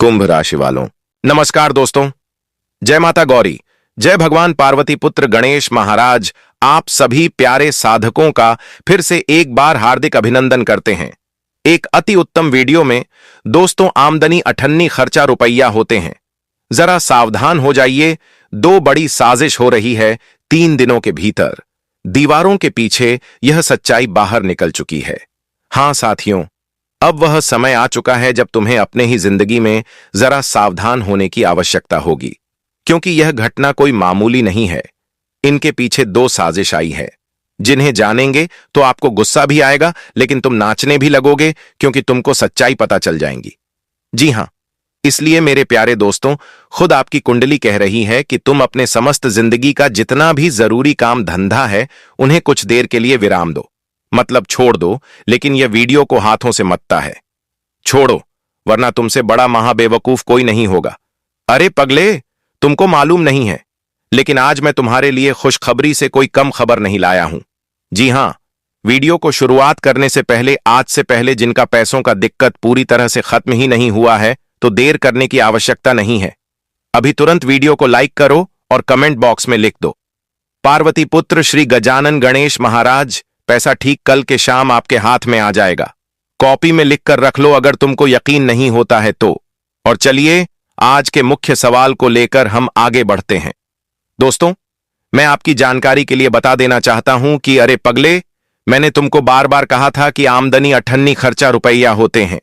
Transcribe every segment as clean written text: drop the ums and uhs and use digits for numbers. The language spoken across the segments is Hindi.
कुंभ राशि वालों, नमस्कार दोस्तों। जय माता गौरी, जय भगवान पार्वती पुत्र गणेश महाराज। आप सभी प्यारे साधकों का फिर से एक बार हार्दिक अभिनंदन करते हैं। एक अति उत्तम वीडियो में दोस्तों, आमदनी अठन्नी खर्चा रुपया होते हैं। जरा सावधान हो जाइए, दो बड़ी साजिश हो रही है 3 दिनों के भीतर। दीवारों के पीछे यह सच्चाई बाहर निकल चुकी है। हां साथियों, अब वह समय आ चुका है जब तुम्हें अपने ही जिंदगी में जरा सावधान होने की आवश्यकता होगी, क्योंकि यह घटना कोई मामूली नहीं है। इनके पीछे 2 साजिश आई है, जिन्हें जानेंगे तो आपको गुस्सा भी आएगा, लेकिन तुम नाचने भी लगोगे, क्योंकि तुमको सच्चाई पता चल जाएंगी। जी हां, इसलिए मेरे प्यारे दोस्तों, खुद आपकी कुंडली कह रही है कि तुम अपने समस्त जिंदगी का जितना भी जरूरी काम धंधा है, उन्हें कुछ देर के लिए विराम दो, मतलब छोड़ दो। लेकिन यह वीडियो को हाथों से मतता है, छोड़ो, वरना तुमसे बड़ा महाबेवकूफ कोई नहीं होगा। अरे पगले, तुमको मालूम नहीं है, लेकिन आज मैं तुम्हारे लिए खुशखबरी से कोई कम खबर नहीं लाया हूं। जी हां, वीडियो को शुरुआत करने से पहले, आज से पहले जिनका पैसों का दिक्कत पूरी तरह से खत्म ही नहीं हुआ है, तो देर करने की आवश्यकता नहीं है। अभी तुरंत वीडियो को लाइक करो और कमेंट बॉक्स में लिख दो, पार्वती पुत्र श्री गजानन गणेश महाराज, पैसा ठीक कल के शाम आपके हाथ में आ जाएगा। कॉपी में लिख कर रख लो अगर तुमको यकीन नहीं होता है तो। और चलिए, आज के मुख्य सवाल को लेकर हम आगे बढ़ते हैं। दोस्तों, मैं आपकी जानकारी के लिए बता देना चाहता हूं कि अरे पगले, मैंने तुमको बार बार कहा था कि आमदनी अठन्नी खर्चा रुपया होते हैं।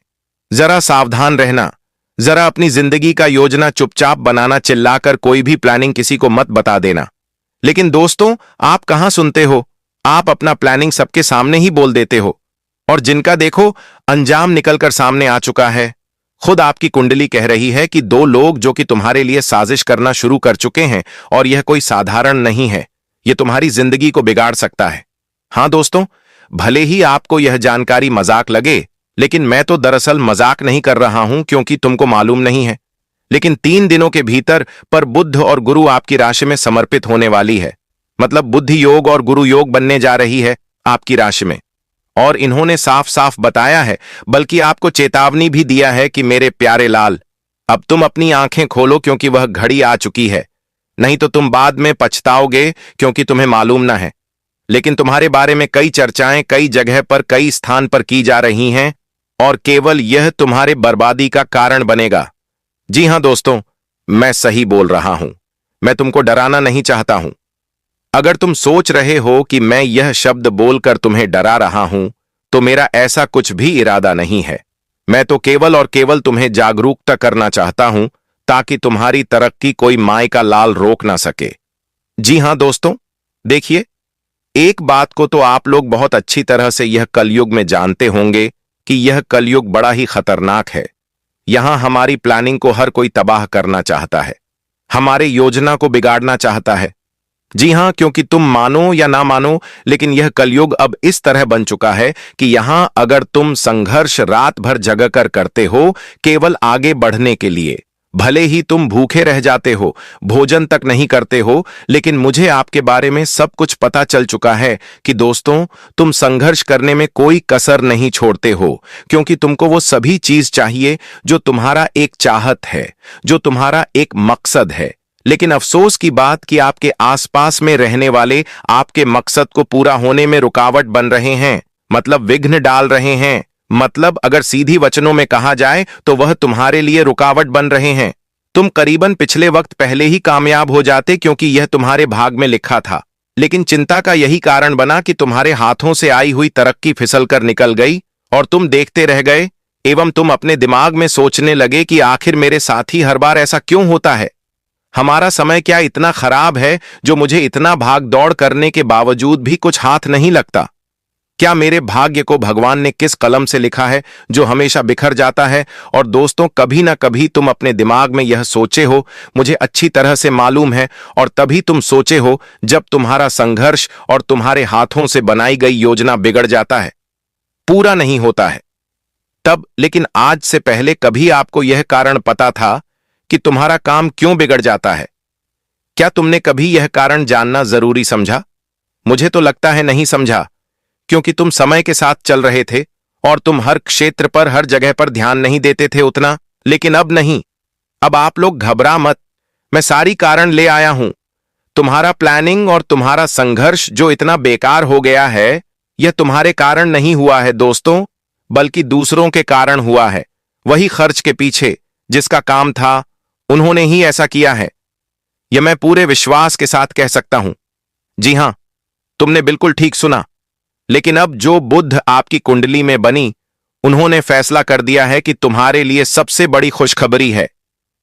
जरा सावधान रहना, जरा अपनी जिंदगी का योजना चुपचाप बनाना, चिल्लाकर कोई भी प्लानिंग किसी को मत बता देना। लेकिन दोस्तों, आप कहां सुनते हो? आप अपना प्लानिंग सबके सामने ही बोल देते हो, और जिनका देखो अंजाम निकलकर सामने आ चुका है। खुद आपकी कुंडली कह रही है कि 2 लोग जो कि तुम्हारे लिए साजिश करना शुरू कर चुके हैं, और यह कोई साधारण नहीं है, यह तुम्हारी जिंदगी को बिगाड़ सकता है। हां दोस्तों, भले ही आपको यह जानकारी मजाक लगे, लेकिन मैं तो दरअसल मजाक नहीं कर रहा हूं, क्योंकि तुमको मालूम नहीं है। लेकिन 3 दिनों के भीतर पर बुध और गुरु आपकी राशि में समर्पित होने वाली है, मतलब बुद्धि योग और गुरु योग बनने जा रही है आपकी राशि में। और इन्होंने साफ साफ बताया है, बल्कि आपको चेतावनी भी दिया है कि मेरे प्यारे लाल, अब तुम अपनी आंखें खोलो, क्योंकि वह घड़ी आ चुकी है। नहीं तो तुम बाद में पछताओगे, क्योंकि तुम्हें मालूम ना है। लेकिन तुम्हारे बारे में कई चर्चाएं कई जगह पर कई स्थान पर की जा रही हैं, और केवल यह तुम्हारे बर्बादी का कारण बनेगा। जी हां दोस्तों, मैं सही बोल रहा हूं, मैं तुमको डराना नहीं चाहता हूं। अगर तुम सोच रहे हो कि मैं यह शब्द बोलकर तुम्हें डरा रहा हूं, तो मेरा ऐसा कुछ भी इरादा नहीं है। मैं तो केवल और केवल तुम्हें जागरूकता करना चाहता हूं, ताकि तुम्हारी तरक्की कोई माय का लाल रोक ना सके। जी हां दोस्तों, देखिए, एक बात को तो आप लोग बहुत अच्छी तरह से यह कलयुग में जानते होंगे कि यह कलयुग बड़ा ही खतरनाक है। यहां हमारी प्लानिंग को हर कोई तबाह करना चाहता है, हमारे योजना को बिगाड़ना चाहता है। जी हां, क्योंकि तुम मानो या ना मानो, लेकिन यह कलयुग अब इस तरह बन चुका है कि यहां अगर तुम संघर्ष रात भर जगकर करते हो केवल आगे बढ़ने के लिए, भले ही तुम भूखे रह जाते हो, भोजन तक नहीं करते हो, लेकिन मुझे आपके बारे में सब कुछ पता चल चुका है कि दोस्तों, तुम संघर्ष करने में कोई कसर नहीं छोड़ते हो, क्योंकि तुमको वो सभी चीज चाहिए जो तुम्हारा एक चाहत है, जो तुम्हारा एक मकसद है। लेकिन अफसोस की बात कि आपके आसपास में रहने वाले आपके मकसद को पूरा होने में रुकावट बन रहे हैं, मतलब विघ्न डाल रहे हैं। मतलब अगर सीधी वचनों में कहा जाए तो वह तुम्हारे लिए रुकावट बन रहे हैं। तुम करीबन पिछले वक्त पहले ही कामयाब हो जाते, क्योंकि यह तुम्हारे भाग में लिखा था। लेकिन चिंता का यही कारण बना कि तुम्हारे हाथों से आई हुई तरक्की फिसल कर निकल गई, और तुम देखते रह गए, एवं तुम अपने दिमाग में सोचने लगे कि आखिर मेरे साथ ही हर बार ऐसा क्यों होता है। हमारा समय क्या इतना खराब है जो मुझे इतना भाग दौड़ करने के बावजूद भी कुछ हाथ नहीं लगता? क्या मेरे भाग्य को भगवान ने किस कलम से लिखा है जो हमेशा बिखर जाता है? और दोस्तों, कभी ना कभी तुम अपने दिमाग में यह सोचे हो, मुझे अच्छी तरह से मालूम है, और तभी तुम सोचे हो जब तुम्हारा संघर्ष और तुम्हारे हाथों से बनाई गई योजना बिगड़ जाता है, पूरा नहीं होता है तब। लेकिन आज से पहले कभी आपको यह कारण पता था कि तुम्हारा काम क्यों बिगड़ जाता है? क्या तुमने कभी यह कारण जानना जरूरी समझा? मुझे तो लगता है नहीं समझा, क्योंकि तुम समय के साथ चल रहे थे और तुम हर क्षेत्र पर हर जगह पर ध्यान नहीं देते थे उतना। लेकिन अब नहीं, अब आप लोग घबरा मत, मैं सारी कारण ले आया हूं। तुम्हारा प्लानिंग और तुम्हारा संघर्ष जो इतना बेकार हो गया है, यह तुम्हारे कारण नहीं हुआ है दोस्तों, बल्कि दूसरों के कारण हुआ है। वही खर्च के पीछे जिसका काम था, उन्होंने ही ऐसा किया है। यह मैं पूरे विश्वास के साथ कह सकता हूं। जी हां, तुमने बिल्कुल ठीक सुना। लेकिन अब जो बुध आपकी कुंडली में बनी, उन्होंने फैसला कर दिया है कि तुम्हारे लिए सबसे बड़ी खुशखबरी है,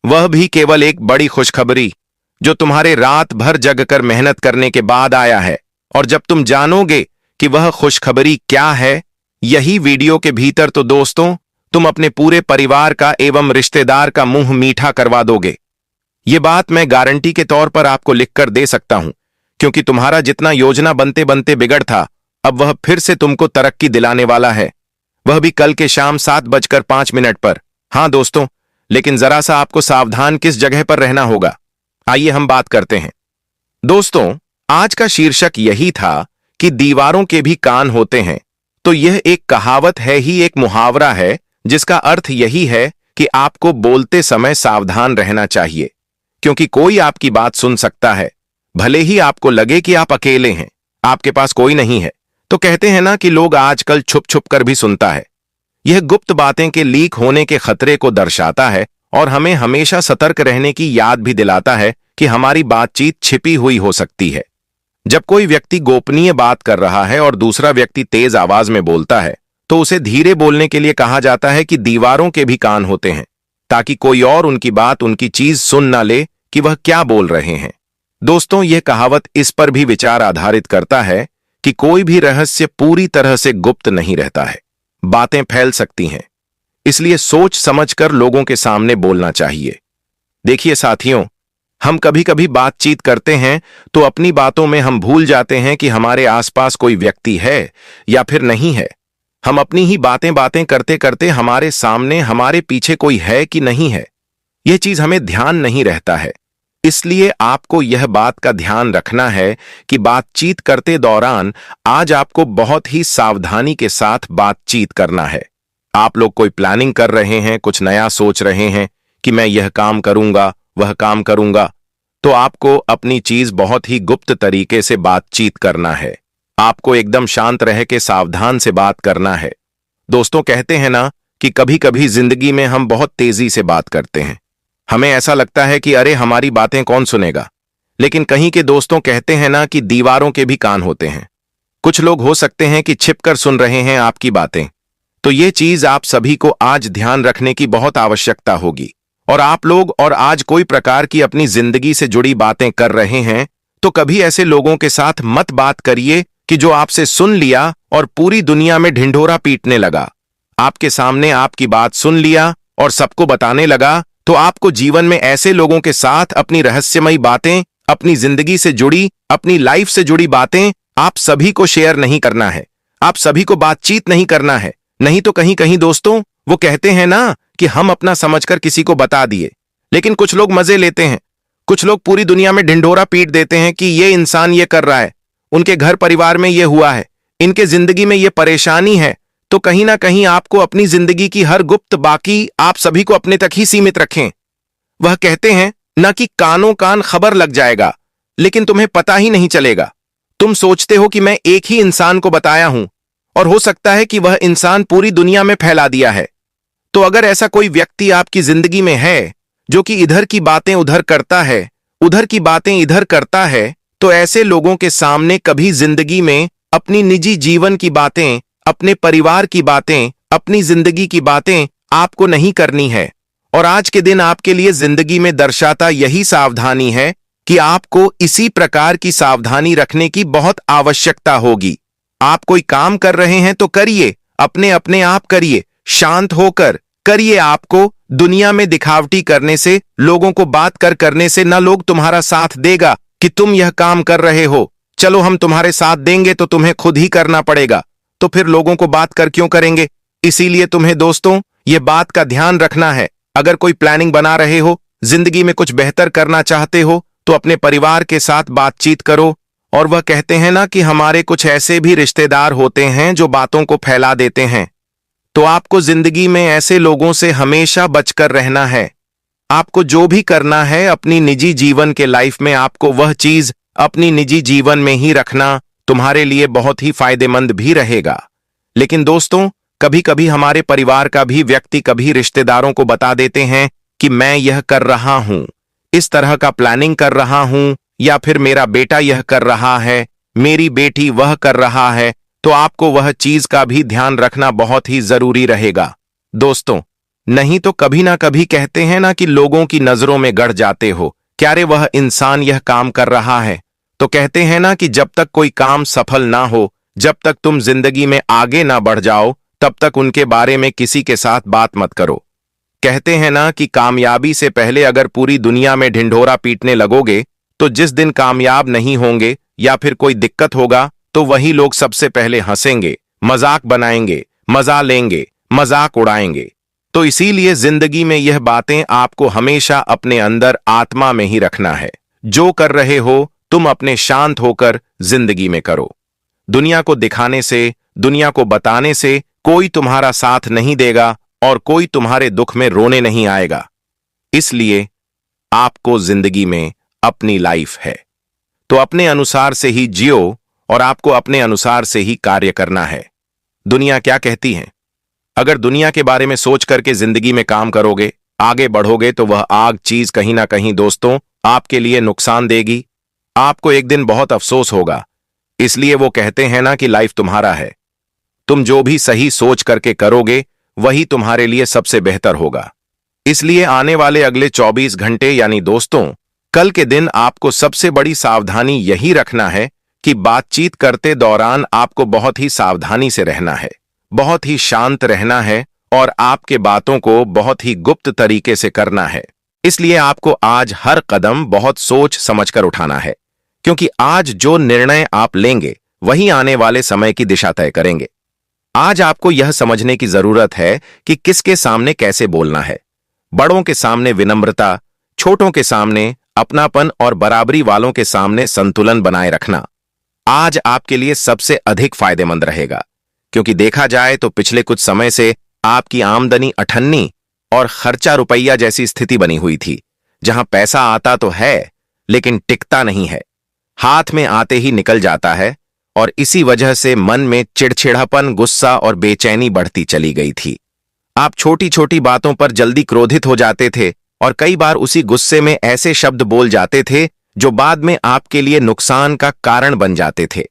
वह भी केवल एक बड़ी खुशखबरी जो तुम्हारे रात भर जगकर मेहनत करने के बाद आया है। और जब तुम जानोगे कि वह खुशखबरी क्या है, यही वीडियो के भीतर, तो दोस्तों तुम अपने पूरे परिवार का एवं रिश्तेदार का मुंह मीठा करवा दोगे। ये बात मैं गारंटी के तौर पर आपको लिखकर दे सकता हूं, क्योंकि तुम्हारा जितना योजना बनते बनते बिगड़ था, अब वह फिर से तुमको तरक्की दिलाने वाला है, वह भी कल के शाम 7:05 पर। हां दोस्तों, लेकिन जरा सा आपको सावधान किस जगह पर रहना होगा, आइए हम बात करते हैं। दोस्तों, आज का शीर्षक यही था कि दीवारों के भी कान होते हैं। तो यह एक कहावत है ही, एक मुहावरा है, जिसका अर्थ यही है कि आपको बोलते समय सावधान रहना चाहिए, क्योंकि कोई आपकी बात सुन सकता है। भले ही आपको लगे कि आप अकेले हैं, आपके पास कोई नहीं है। तो कहते हैं ना कि लोग आजकल छुप छुप कर भी सुनता है। यह गुप्त बातें के लीक होने के खतरे को दर्शाता है और हमें हमेशा सतर्क रहने की याद भी दिलाता है कि हमारी बातचीत छिपी हुई हो सकती है। जब कोई व्यक्ति गोपनीय बात कर रहा है और दूसरा व्यक्ति तेज आवाज में बोलता है, तो उसे धीरे बोलने के लिए कहा जाता है कि दीवारों के भी कान होते हैं, ताकि कोई और उनकी बात, उनकी चीज सुन ना ले कि वह क्या बोल रहे हैं। दोस्तों, यह कहावत इस पर भी विचार आधारित करता है कि कोई भी रहस्य पूरी तरह से गुप्त नहीं रहता है, बातें फैल सकती हैं, इसलिए सोच समझकर लोगों के सामने बोलना चाहिए। देखिए साथियों, हम कभी कभी बातचीत करते हैं तो अपनी बातों में हम भूल जाते हैं कि हमारे आसपास कोई व्यक्ति है या फिर नहीं है। हम अपनी ही बातें बातें करते करते हमारे सामने, हमारे पीछे कोई है कि नहीं है, यह चीज हमें ध्यान नहीं रहता है। इसलिए आपको यह बात का ध्यान रखना है कि बातचीत करते दौरान आज आपको बहुत ही सावधानी के साथ बातचीत करना है। आप लोग कोई प्लानिंग कर रहे हैं, कुछ नया सोच रहे हैं कि मैं यह काम करूंगा, वह काम करूंगा, तो आपको अपनी चीज बहुत ही गुप्त तरीके से बातचीत करना है। आपको एकदम शांत रह के सावधान से बात करना है। दोस्तों, कहते हैं ना कि कभी कभी जिंदगी में हम बहुत तेजी से बात करते हैं, हमें ऐसा लगता है कि अरे हमारी बातें कौन सुनेगा। लेकिन कहीं के दोस्तों कहते हैं ना कि दीवारों के भी कान होते हैं। कुछ लोग हो सकते हैं कि छिपकर सुन रहे हैं आपकी बातें। तो ये चीज आप सभी को आज ध्यान रखने की बहुत आवश्यकता होगी। और आप लोग और आज कोई प्रकार की अपनी जिंदगी से जुड़ी बातें कर रहे हैं, तो कभी ऐसे लोगों के साथ मत बात करिए कि जो आपसे सुन लिया और पूरी दुनिया में ढिंढोरा पीटने लगा। आपके सामने आपकी बात सुन लिया और सबको बताने लगा, तो आपको जीवन में ऐसे लोगों के साथ अपनी रहस्यमयी बातें, अपनी जिंदगी से जुड़ी, अपनी लाइफ से जुड़ी बातें आप सभी को शेयर नहीं करना है, आप सभी को बातचीत नहीं करना है। नहीं तो कहीं कहीं दोस्तों वो कहते हैं ना कि हम अपना समझकर किसी को बता दिए, लेकिन कुछ लोग मजे लेते हैं। कुछ लोग पूरी दुनिया में ढिंढोरा पीट देते हैं कि ये इंसान ये कर रहा है, उनके घर परिवार में ये हुआ है, इनके जिंदगी में ये परेशानी है। तो कहीं ना कहीं आपको अपनी जिंदगी की हर गुप्त बाकी आप सभी को अपने तक ही सीमित रखें। वह कहते हैं ना कि कानों कान खबर लग जाएगा, लेकिन तुम्हें पता ही नहीं चलेगा। तुम सोचते हो कि मैं एक ही इंसान को बताया हूं, और हो सकता है कि वह इंसान पूरी दुनिया में फैला दिया है। तो अगर ऐसा कोई व्यक्ति आपकी जिंदगी में है जो कि इधर की बातें उधर करता है, उधर की बातें इधर करता है, तो ऐसे लोगों के सामने कभी जिंदगी में अपनी निजी जीवन की बातें, अपने परिवार की बातें, अपनी जिंदगी की बातें आपको नहीं करनी है। और आज के दिन आपके लिए जिंदगी में दर्शाता यही सावधानी है कि आपको इसी प्रकार की सावधानी रखने की बहुत आवश्यकता होगी। आप कोई काम कर रहे हैं तो करिए, अपने अपने आप करिए, शांत होकर करिए। आपको दुनिया में दिखावटी करने से, लोगों को बात करने से ना लोग तुम्हारा साथ देगा कि तुम यह काम कर रहे हो, चलो हम तुम्हारे साथ देंगे, तो तुम्हें खुद ही करना पड़ेगा। तो फिर लोगों को बात कर क्यों करेंगे। इसीलिए तुम्हें दोस्तों यह बात का ध्यान रखना है। अगर कोई प्लानिंग बना रहे हो, जिंदगी में कुछ बेहतर करना चाहते हो, तो अपने परिवार के साथ बातचीत करो। और वह कहते हैं ना कि हमारे कुछ ऐसे भी रिश्तेदार होते हैं जो बातों को फैला देते हैं। तो आपको जिंदगी में ऐसे लोगों से हमेशा बचकर रहना है। आपको जो भी करना है अपनी निजी जीवन के लाइफ में, आपको वह चीज अपनी निजी जीवन में ही रखना तुम्हारे लिए बहुत ही फायदेमंद भी रहेगा। लेकिन दोस्तों, कभी कभी हमारे परिवार का भी व्यक्ति कभी रिश्तेदारों को बता देते हैं कि मैं यह कर रहा हूं, इस तरह का प्लानिंग कर रहा हूं, या फिर मेरा बेटा यह कर रहा है, मेरी बेटी वह कर रहा है, तो आपको वह चीज का भी ध्यान रखना बहुत ही जरूरी रहेगा दोस्तों। नहीं तो कभी ना कभी कहते हैं ना कि लोगों की नजरों में गड़ जाते हो, क्या रे वह इंसान यह काम कर रहा है। तो कहते हैं ना कि जब तक कोई काम सफल ना हो, जब तक तुम जिंदगी में आगे ना बढ़ जाओ, तब तक उनके बारे में किसी के साथ बात मत करो। कहते हैं ना कि कामयाबी से पहले अगर पूरी दुनिया में ढिंढोरा पीटने लगोगे, तो जिस दिन कामयाब नहीं होंगे या फिर कोई दिक्कत होगा, तो वही लोग सबसे पहले हंसेंगे, मजाक बनाएंगे, मजा लेंगे, मजाक उड़ाएंगे। तो इसीलिए जिंदगी में यह बातें आपको हमेशा अपने अंदर आत्मा में ही रखना है। जो कर रहे हो तुम अपने शांत होकर जिंदगी में करो। दुनिया को दिखाने से, दुनिया को बताने से कोई तुम्हारा साथ नहीं देगा और कोई तुम्हारे दुख में रोने नहीं आएगा। इसलिए आपको जिंदगी में अपनी लाइफ है, तो अपने अनुसार से ही जियो और आपको अपने अनुसार से ही कार्य करना है। दुनिया क्या कहती है, अगर दुनिया के बारे में सोच करके जिंदगी में काम करोगे, आगे बढ़ोगे, तो वह आग चीज कहीं ना कहीं दोस्तों आपके लिए नुकसान देगी। आपको एक दिन बहुत अफसोस होगा। इसलिए वो कहते हैं ना कि लाइफ तुम्हारा है, तुम जो भी सही सोच करके करोगे वही तुम्हारे लिए सबसे बेहतर होगा। इसलिए आने वाले अगले 24 घंटे यानी दोस्तों कल के दिन आपको सबसे बड़ी सावधानी यही रखना है कि बातचीत करते दौरान आपको बहुत ही सावधानी से रहना है, बहुत ही शांत रहना है और आपके बातों को बहुत ही गुप्त तरीके से करना है। इसलिए आपको आज हर कदम बहुत सोच समझकर उठाना है, क्योंकि आज जो निर्णय आप लेंगे वही आने वाले समय की दिशा तय करेंगे। आज आपको यह समझने की जरूरत है कि किसके सामने कैसे बोलना है। बड़ों के सामने विनम्रता, छोटों के सामने अपनापन और बराबरी वालों के सामने संतुलन बनाए रखना आज आपके लिए सबसे अधिक फायदेमंद रहेगा। क्योंकि देखा जाए तो पिछले कुछ समय से आपकी आमदनी अठन्नी और खर्चा रुपया जैसी स्थिति बनी हुई थी, जहां पैसा आता तो है लेकिन टिकता नहीं है, हाथ में आते ही निकल जाता है, और इसी वजह से मन में चिड़चिड़ापन, गुस्सा और बेचैनी बढ़ती चली गई थी। आप छोटी छोटी बातों पर जल्दी क्रोधित हो जाते थे और कई बार उसी गुस्से में ऐसे शब्द बोल जाते थे जो बाद में आपके लिए नुकसान का कारण बन जाते थे।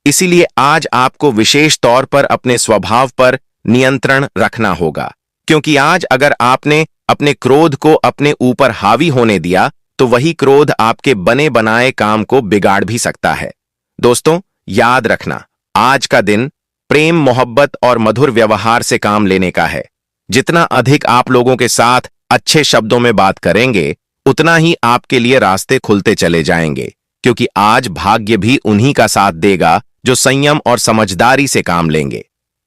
इसीलिए आज आपको विशेष तौर पर अपने स्वभाव पर नियंत्रण रखना होगा, क्योंकि आज अगर आपने अपने क्रोध को अपने ऊपर हावी होने दिया तो वही क्रोध आपके बने बनाए काम को बिगाड़ भी सकता है। दोस्तों याद रखना, आज का दिन प्रेम, मोहब्बत और मधुर व्यवहार से काम लेने का है। जितना अधिक आप लोगों के साथ अच्छे शब्दों में बात करेंगे, उतना ही आपके लिए रास्ते खुलते चले जाएंगे, क्योंकि आज भाग्य भी उन्हीं का साथ देगा जो संयम और समझदारी से काम लेंगे।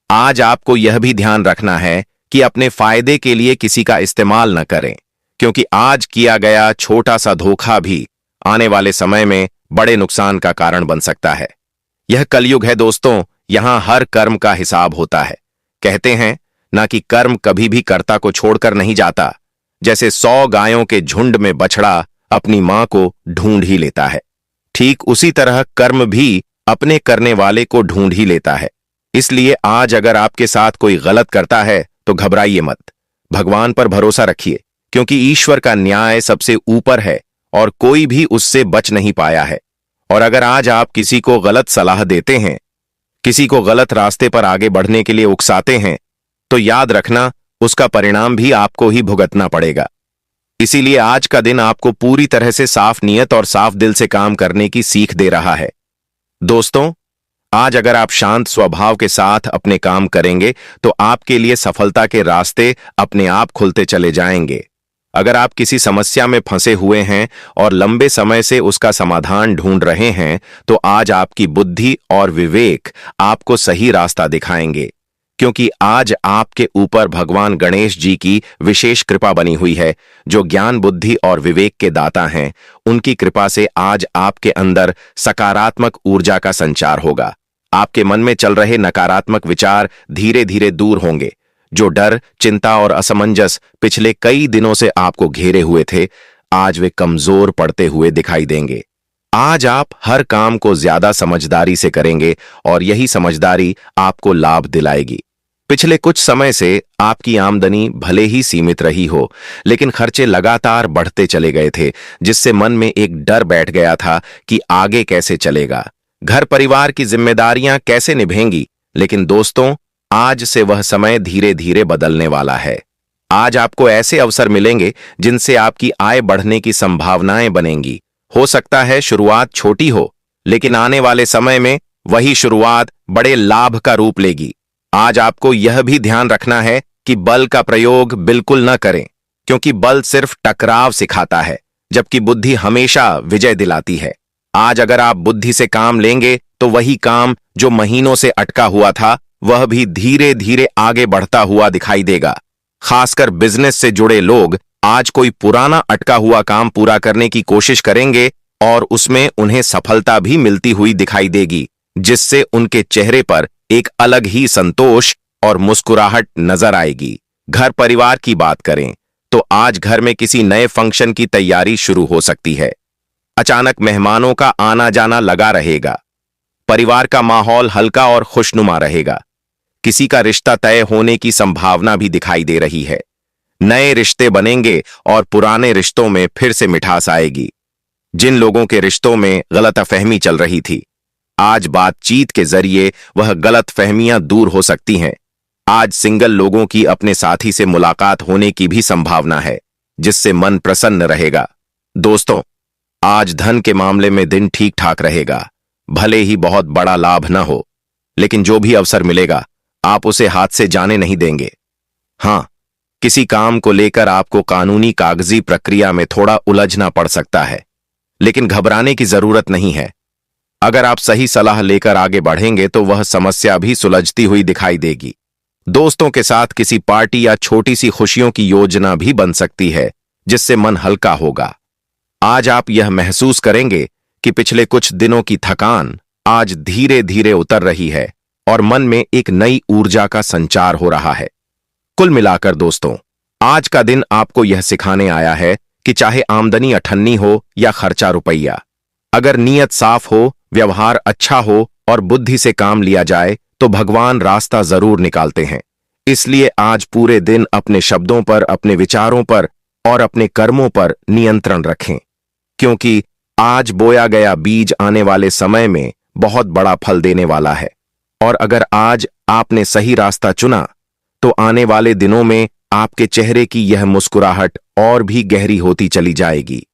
आज आपको यह भी ध्यान रखना है कि अपने फायदे के लिए किसी का इस्तेमाल न करें, क्योंकि आज किया गया छोटा सा धोखा भी आने वाले समय में बड़े नुकसान का कारण बन सकता है। यह कलयुग है दोस्तों, यहां हर कर्म का हिसाब होता है। कहते हैं ना कि कर्म कभी भी कर्ता को छोड़कर नहीं जाता। जैसे 100 गायों के झुंड में बछड़ा अपनी मां को ढूंढ ही लेता है, ठीक उसी तरह कर्म भी अपने करने वाले को ढूंढ ही लेता है। इसलिए आज अगर आपके साथ कोई गलत करता है तो घबराइए मत, भगवान पर भरोसा रखिए, क्योंकि ईश्वर का न्याय सबसे ऊपर है और कोई भी उससे बच नहीं पाया है। और अगर आज आप किसी को गलत सलाह देते हैं, किसी को गलत रास्ते पर आगे बढ़ने के लिए उकसाते हैं, तो याद रखना उसका परिणाम भी आपको ही भुगतना पड़ेगा। इसीलिए आज का दिन आपको पूरी तरह से साफ नीयत और साफ दिल से काम करने की सीख दे रहा है। दोस्तों आज अगर आप शांत स्वभाव के साथ अपने काम करेंगे तो आपके लिए सफलता के रास्ते अपने आप खुलते चले जाएंगे। अगर आप किसी समस्या में फंसे हुए हैं और लंबे समय से उसका समाधान ढूंढ रहे हैं, तो आज आपकी बुद्धि और विवेक आपको सही रास्ता दिखाएंगे, क्योंकि आज आपके ऊपर भगवान गणेश जी की विशेष कृपा बनी हुई है, जो ज्ञान, बुद्धि और विवेक के दाता हैं। उनकी कृपा से आज आपके अंदर सकारात्मक ऊर्जा का संचार होगा। आपके मन में चल रहे नकारात्मक विचार धीरे धीरे दूर होंगे, जो डर, चिंता और असमंजस पिछले कई दिनों से आपको घेरे हुए थे, आज वे कमजोर पड़ते हुए दिखाई देंगे। आज आप हर काम को ज्यादा समझदारी से करेंगे और यही समझदारी आपको लाभ दिलाएगी। पिछले कुछ समय से आपकी आमदनी भले ही सीमित रही हो, लेकिन खर्चे लगातार बढ़ते चले गए थे, जिससे मन में एक डर बैठ गया था कि आगे कैसे चलेगा, घर परिवार की जिम्मेदारियां कैसे निभेंगी। लेकिन दोस्तों, आज से वह समय धीरे धीरे बदलने वाला है। आज आपको ऐसे अवसर मिलेंगे जिनसे आपकी आय बढ़ने की संभावनाएं बनेंगी। हो सकता है शुरुआत छोटी हो, लेकिन आने वाले समय में वही शुरुआत बड़े लाभ का रूप लेगी। आज आपको यह भी ध्यान रखना है कि बल का प्रयोग बिल्कुल न करें, क्योंकि बल सिर्फ टकराव सिखाता है, जबकि बुद्धि हमेशा विजय दिलाती है। आज अगर आप बुद्धि से काम लेंगे तो वही काम जो महीनों से अटका हुआ था, वह भी धीरे धीरे आगे बढ़ता हुआ दिखाई देगा। खासकर बिजनेस से जुड़े लोग आज कोई पुराना अटका हुआ काम पूरा करने की कोशिश करेंगे और उसमें उन्हें सफलता भी मिलती हुई दिखाई देगी, जिससे उनके चेहरे पर एक अलग ही संतोष और मुस्कुराहट नजर आएगी। घर परिवार की बात करें तो आज घर में किसी नए फंक्शन की तैयारी शुरू हो सकती है। अचानक मेहमानों का आना जाना लगा रहेगा। परिवार का माहौल हल्का और खुशनुमा रहेगा। किसी का रिश्ता तय होने की संभावना भी दिखाई दे रही है। नए रिश्ते बनेंगे और पुराने रिश्तों में फिर से मिठास आएगी। जिन लोगों के रिश्तों में गलतफहमी चल रही थी, आज बातचीत के जरिए वह गलतफहमियां दूर हो सकती हैं। आज सिंगल लोगों की अपने साथी से मुलाकात होने की भी संभावना है, जिससे मन प्रसन्न रहेगा। दोस्तों, आज धन के मामले में दिन ठीक ठाक रहेगा। भले ही बहुत बड़ा लाभ न हो, लेकिन जो भी अवसर मिलेगा आप उसे हाथ से जाने नहीं देंगे। हां, किसी काम को लेकर आपको कानूनी कागजी प्रक्रिया में थोड़ा उलझना पड़ सकता है, लेकिन घबराने की जरूरत नहीं है। अगर आप सही सलाह लेकर आगे बढ़ेंगे तो वह समस्या भी सुलझती हुई दिखाई देगी। दोस्तों के साथ किसी पार्टी या छोटी सी खुशियों की योजना भी बन सकती है, जिससे मन हल्का होगा। आज आप यह महसूस करेंगे कि पिछले कुछ दिनों की थकान आज धीरे धीरे उतर रही है और मन में एक नई ऊर्जा का संचार हो रहा है। कुल मिलाकर दोस्तों, आज का दिन आपको यह सिखाने आया है कि चाहे आमदनी अठन्नी हो या खर्चा रुपया, अगर नीयत साफ हो, व्यवहार अच्छा हो और बुद्धि से काम लिया जाए तो भगवान रास्ता जरूर निकालते हैं। इसलिए आज पूरे दिन अपने शब्दों पर, अपने विचारों पर और अपने कर्मों पर नियंत्रण रखें, क्योंकि आज बोया गया बीज आने वाले समय में बहुत बड़ा फल देने वाला है। और अगर आज आपने सही रास्ता चुना तो आने वाले दिनों में आपके चेहरे की यह मुस्कुराहट और भी गहरी होती चली जाएगी।